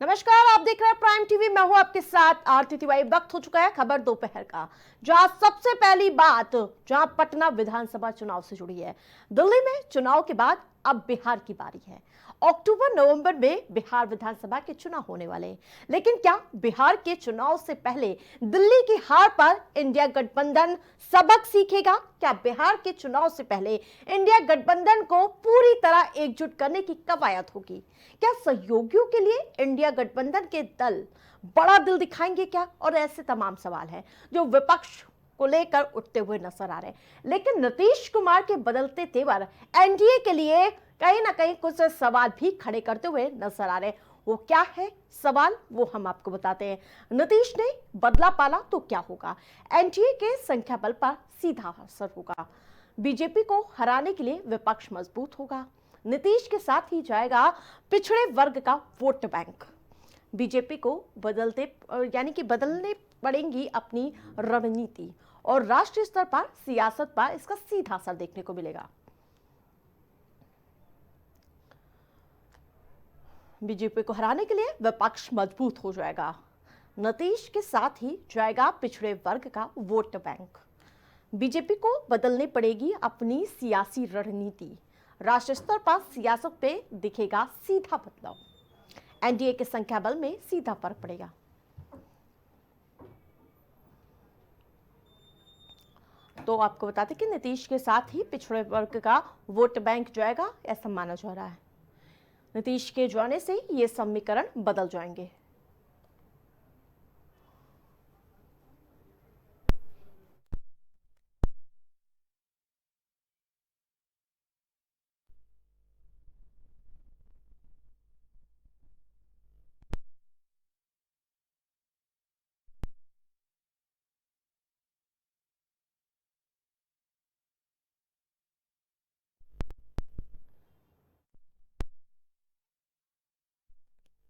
नमस्कार, आप देख रहे हैं प्राइम टीवी। मैं हूं आपके साथ आरती तिवारी। वक्त हो चुका है खबर दोपहर का, जहां सबसे पहली बात जहां पटना विधानसभा चुनाव से जुड़ी है। दिल्ली में चुनाव के बाद अब बिहार की बारी है। अक्टूबर नवंबर में बिहार विधानसभा के चुनाव होने वाले हैं, लेकिन क्या बिहार के चुनाव से पहले दिल्ली की हार पर इंडिया गठबंधन सबक सीखेगा? क्या बिहार के चुनाव से पहले इंडिया गठबंधन को पूरी तरह एकजुट करने की कवायद होगी? क्या सहयोगियों के लिए इंडिया गठबंधन के दल बड़ा दिल दिखाएंगे क्या? और ऐसे तमाम सवाल हैं जो विपक्ष को लेकर उठते हुए नजर आ रहे हैं। लेकिन नीतीश कुमार के बदलते तेवर एनडीए के लिए कहीं ना कहीं कुछ सवाल भी खड़े करते हुए नजर आ रहे हैं। वो क्या है सवाल, वो हम आपको बताते हैं। नीतीश ने बदला पाला तो क्या होगा? एनडीए के संख्या बल पर सीधा असर होगा। बीजेपी को हराने के लिए विपक्ष मजबूत होगा। नीतीश के साथ ही जाएगा पिछड़े वर्ग का वोट बैंक। बीजेपी को बदलने पड़ेंगी अपनी रणनीति और राष्ट्रीय स्तर पर सियासत पर इसका सीधा असर देखने को मिलेगा। बीजेपी को हराने के लिए विपक्ष मजबूत हो जाएगा। नीतीश के साथ ही जाएगा पिछड़े वर्ग का वोट बैंक। बीजेपी को बदलनी पड़ेगी अपनी सियासी रणनीति। राष्ट्रीय स्तर पर सियासत पे दिखेगा सीधा बदलाव। एनडीए के संख्या बल में सीधा फर्क पड़ेगा। तो आपको बताते कि नीतीश के साथ ही पिछड़े वर्ग का वोट बैंक जाएगा, ऐसा माना जा रहा है। नीतीश के जाने से ये समीकरण बदल जाएंगे।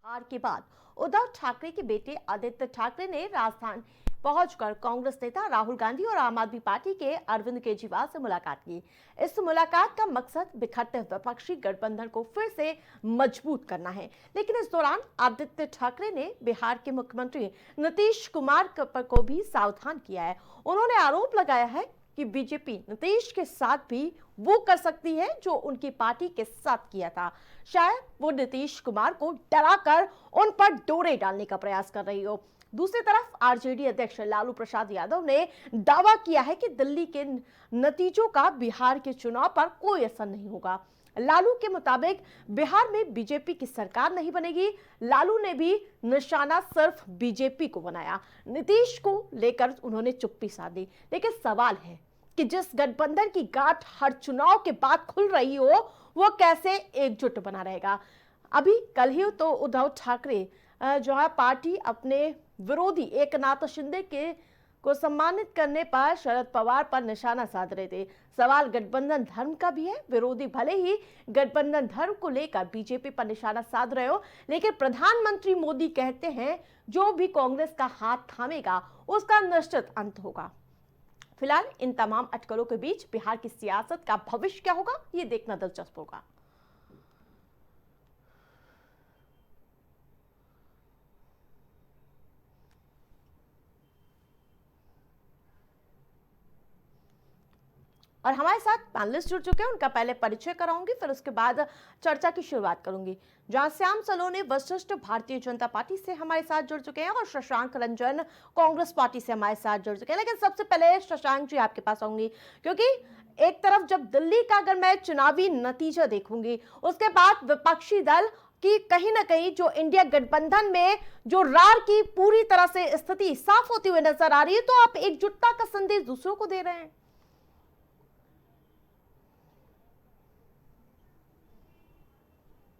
हार के बाद उद्धव ठाकरे के बेटे आदित्य ठाकरे ने राजस्थान पहुंचकर कांग्रेस नेता राहुल गांधी और आम आदमी पार्टी के अरविंद केजरीवाल से मुलाकात की। इस मुलाकात का मकसद बिखरते विपक्षी गठबंधन को फिर से मजबूत करना है। लेकिन इस दौरान आदित्य ठाकरे ने बिहार के मुख्यमंत्री नीतीश कुमार को भी सावधान किया है। उन्होंने आरोप लगाया है कि बीजेपी नीतीश के साथ भी वो कर सकती है जो उनकी पार्टी के साथ किया था। शायद वो नीतीश कुमार को डराकर उन पर डोरे डालने का प्रयास कर रही हो। दूसरी तरफ आरजेडी अध्यक्ष लालू प्रसाद यादव ने दावा किया है कि दिल्ली के नतीजों का बिहार के चुनाव पर कोई असर नहीं होगा। लालू के मुताबिक बिहार में बीजेपी की सरकार नहीं बनेगी। लालू ने भी निशाना सिर्फ बीजेपी को बनाया। नीतीश को लेकर उन्होंने चुप्पी साधी। लेकिन सवाल है कि जिस गठबंधन की गांठ हर चुनाव के बाद खुल रही हो, वो कैसे एकजुट बना रहेगा? अभी कल ही तो उद्धव ठाकरे जो है पार्टी अपने विरोधी एकनाथ शिंदे के को सम्मानित करने पर शरद पवार पर निशाना साध रहे थे। सवाल गठबंधन धर्म का भी है। विरोधी भले ही गठबंधन धर्म को लेकर बीजेपी पर निशाना साध रहे हो, लेकिन प्रधानमंत्री मोदी कहते हैं जो भी कांग्रेस का हाथ थामेगा उसका निश्चित अंत होगा। फिलहाल इन तमाम अटकलों के बीच बिहार की सियासत का भविष्य क्या होगा, ये देखना दिलचस्प होगा। और हमारे साथ पैनलिस्ट जुड़ चुके हैं, उनका पहले परिचय कराऊंगी, फिर उसके बाद चर्चा की शुरुआत करूंगी। जहां श्याम सलोनी वशिष्ठ भारतीय जनता पार्टी से हमारे साथ जुड़ चुके हैं और शशांक रंजन कांग्रेस पार्टी से हमारे साथ जुड़ चुके हैं। लेकिन सबसे पहले शशांक जी आपके पास आऊंगी, क्योंकि एक तरफ जब दिल्ली का अगर मैं चुनावी नतीजा देखूंगी, उसके बाद विपक्षी दल की कहीं ना कहीं जो इंडिया गठबंधन में जो रार की पूरी तरह से स्थिति साफ होती हुई नजर आ रही है, तो आप एकजुटता का संदेश दूसरों को दे रहे हैं।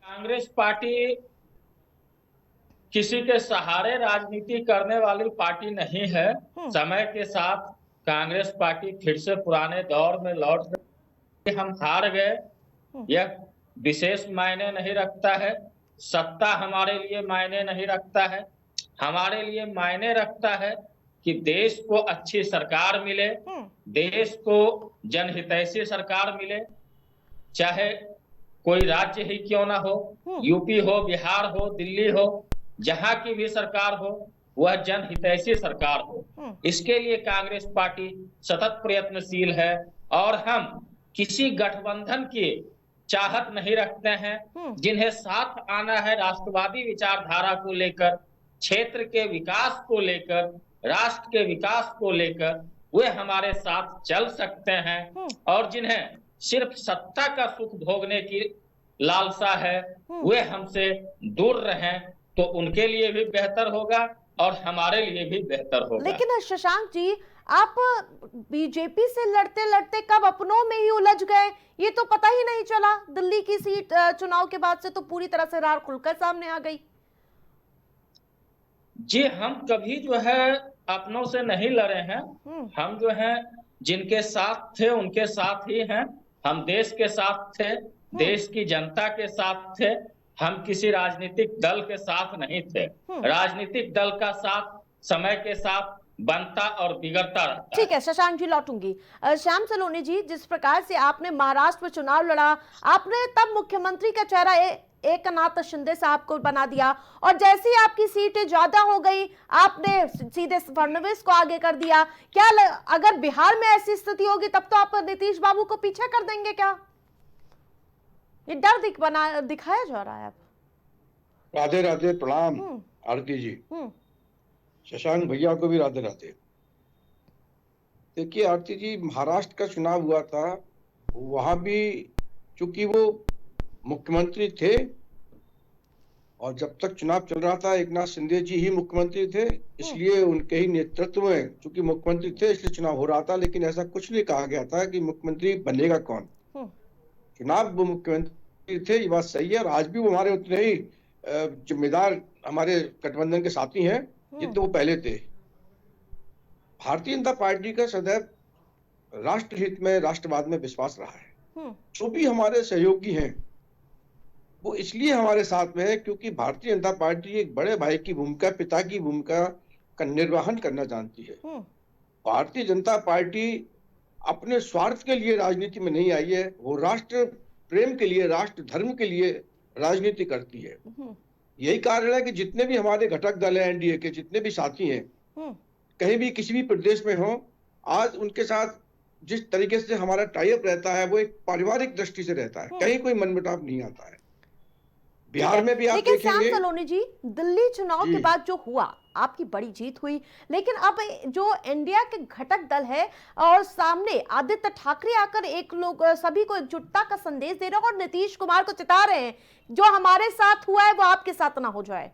कांग्रेस पार्टी किसी के सहारे राजनीति करने वाली पार्टी नहीं है। समय के साथ कांग्रेस पार्टी फिर से पुराने दौर में लौट गई। हम हार गए, यह विशेष मायने नहीं रखता है। सत्ता हमारे लिए मायने नहीं रखता है। हमारे लिए मायने रखता है कि देश को अच्छी सरकार मिले, देश को जनहितैषी सरकार मिले, चाहे कोई राज्य ही क्यों ना हो, यूपी हो, बिहार हो, दिल्ली हो, जहां की भी सरकार हो वह जनहितैषी सरकार हो। इसके लिए कांग्रेस पार्टी सतत प्रयत्नशील है और हम किसी गठबंधन की चाहत नहीं रखते हैं। जिन्हें साथ आना है राष्ट्रवादी विचारधारा को लेकर, क्षेत्र के विकास को लेकर, राष्ट्र के विकास को लेकर, वे हमारे साथ चल सकते हैं। और जिन्हें सिर्फ सत्ता का सुख भोगने की लालसा है वे हमसे दूर रहें, तो उनके लिए भी बेहतर होगा और हमारे लिए भी बेहतर होगा। लेकिन शशांक जी, आप बीजेपी से लड़ते लड़ते कब अपनों में ही उलझ गए, ये तो पता ही नहीं चला। दिल्ली की सीट चुनाव के बाद से तो पूरी तरह से रार खुलकर सामने आ गई। जी, हम कभी जो है अपनों से नहीं लड़े हैं। हम जो है जिनके साथ थे उनके साथ ही हैं। हम देश के साथ थे, देश की जनता के साथ थे। हम किसी राजनीतिक दल के साथ नहीं थे। राजनीतिक दल का साथ समय के साथ बनता और बिगड़ता रहता। ठीक है शशांक जी, लौटूंगी। श्याम सलोनी जी, जिस प्रकार से आपने महाराष्ट्र में चुनाव लड़ा, आपने तब मुख्यमंत्री का चेहरा एकनाथ शिंदे साहब को बना दिया, और जैसे ही आपकी सीटें ज्यादा हो गई आपने सीधे फडणवीस को आगे कर दिया। क्या अगर बिहार में ऐसी स्थिति होगी तब तो आप नीतीश बाबू को पीछे कर देंगे क्या? ये डर दिखाया जा रहा है। अब राधे राधे, प्रणाम आरती जी। शशांक भैया को भी राधे राधे। देखिए आरती जी, महाराष्ट्र का चुनाव हुआ था, वहां भी चूंकि वो मुख्यमंत्री थे और जब तक चुनाव चल रहा था एकनाथ शिंदे जी ही मुख्यमंत्री थे, इसलिए उनके ही नेतृत्व में चूंकि मुख्यमंत्री थे इसलिए चुनाव हो रहा था। लेकिन ऐसा कुछ नहीं कहा गया था कि मुख्यमंत्री बनेगा कौन। चुनाव वो मुख्यमंत्री थे, ये बात सही है। और आज भी वो हमारे उतने ही जिम्मेदार हमारे गठबंधन के साथी हैं जितने वो पहले थे। भारतीय जनता पार्टी का सदैव राष्ट्रहित में, राष्ट्रवाद में विश्वास रहा है। जो भी हमारे सहयोगी हैं वो इसलिए हमारे साथ में है क्योंकि भारतीय जनता पार्टी एक बड़े भाई की भूमिका, पिता की भूमिका का निर्वहन करना जानती है। भारतीय जनता पार्टी अपने स्वार्थ के लिए राजनीति में नहीं आई है, वो राष्ट्र प्रेम के लिए, राष्ट्र धर्म के लिए राजनीति करती है। यही कारण है कि जितने भी हमारे घटक दल हैं, एनडीए के जितने भी साथी हैं, कहीं भी किसी भी प्रदेश में हो, आज उनके साथ जिस तरीके से हमारा टाई अप रहता है वो एक पारिवारिक दृष्टि से रहता है, कहीं कोई मनमुटाव नहीं आता है। बिहार में भी आप देखेंगे। श्याम सलोनी जी, दिल्ली चुनाव के बाद जो हुआ, आपकी बड़ी जीत हुई, लेकिन अब जो इंडिया के घटक दल है और सामने आदित्य ठाकरे आकर एक लोग सभी को एकजुटता का संदेश दे रहे हैं और नीतीश कुमार को चिता रहे हैं, जो हमारे साथ हुआ है वो आपके साथ ना हो जाए,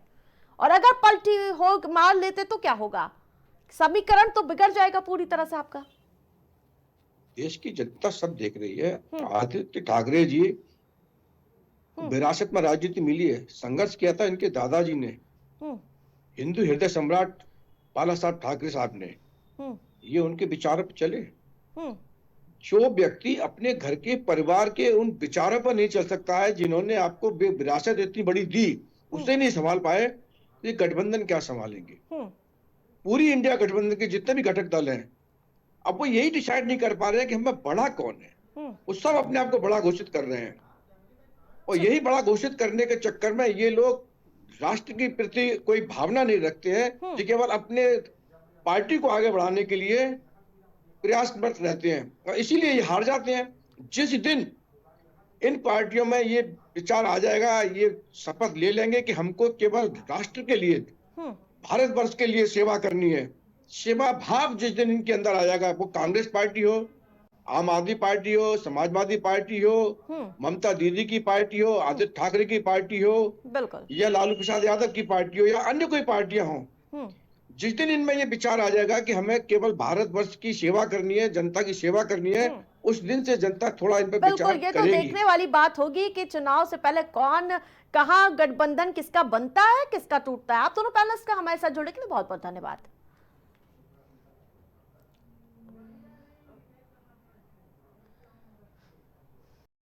और अगर पलटी हो मार लेते तो क्या होगा? समीकरण तो बिगड़ जाएगा पूरी तरह से आपका। देश की जनता सब देख रही है। आदित्य ठाकरे जी विरासत में राजनीति मिली है, संघर्ष किया था इनके दादाजी ने, हिंदू हृदय सम्राट बाला साहब ठाकरे साहब ने, ये उनके विचारों पर चले। जो व्यक्ति अपने घर के परिवार के उन विचारों पर नहीं चल सकता है, जिन्होंने आपको विरासत इतनी बड़ी दी, उसे नहीं संभाल पाए, तो ये गठबंधन क्या संभालेंगे? पूरी इंडिया गठबंधन के जितने भी घटक दल हैं, अब वो यही डिसाइड नहीं कर पा रहे हैं कि हमें बड़ा कौन है। वो सब अपने आप को बड़ा घोषित कर रहे हैं, और यही बड़ा घोषित करने के चक्कर में ये लोग राष्ट्र के प्रति कोई भावना नहीं रखते हैं, जो केवल अपने पार्टी को आगे बढ़ाने के लिए प्रयासरत रहते हैं, और इसीलिए ये हार जाते हैं। जिस दिन इन पार्टियों में ये विचार आ जाएगा, ये शपथ ले लेंगे कि हमको केवल राष्ट्र के लिए, भारतवर्ष के लिए सेवा करनी है, सेवा भाव जिस दिन इनके अंदर आ जाएगा, वो कांग्रेस पार्टी हो, आम आदमी पार्टी हो, समाजवादी पार्टी हो, ममता दीदी की पार्टी हो, आदित्य ठाकरे की पार्टी हो, बिल्कुल, या लालू प्रसाद यादव की पार्टी हो, या अन्य कोई पार्टियां हो, जिस दिन इनमें ये विचार आ जाएगा कि हमें केवल भारतवर्ष की सेवा करनी है, जनता की सेवा करनी है, उस दिन से जनता थोड़ा इन पर विचार करेगी। तो देखने वाली बात होगी कि चुनाव से पहले कौन, कहां गठबंधन किसका बनता है, किसका टूटता है। आप दोनों पैनलिस्ट का हमारे साथ जुड़ने के लिए बहुत बहुत धन्यवाद।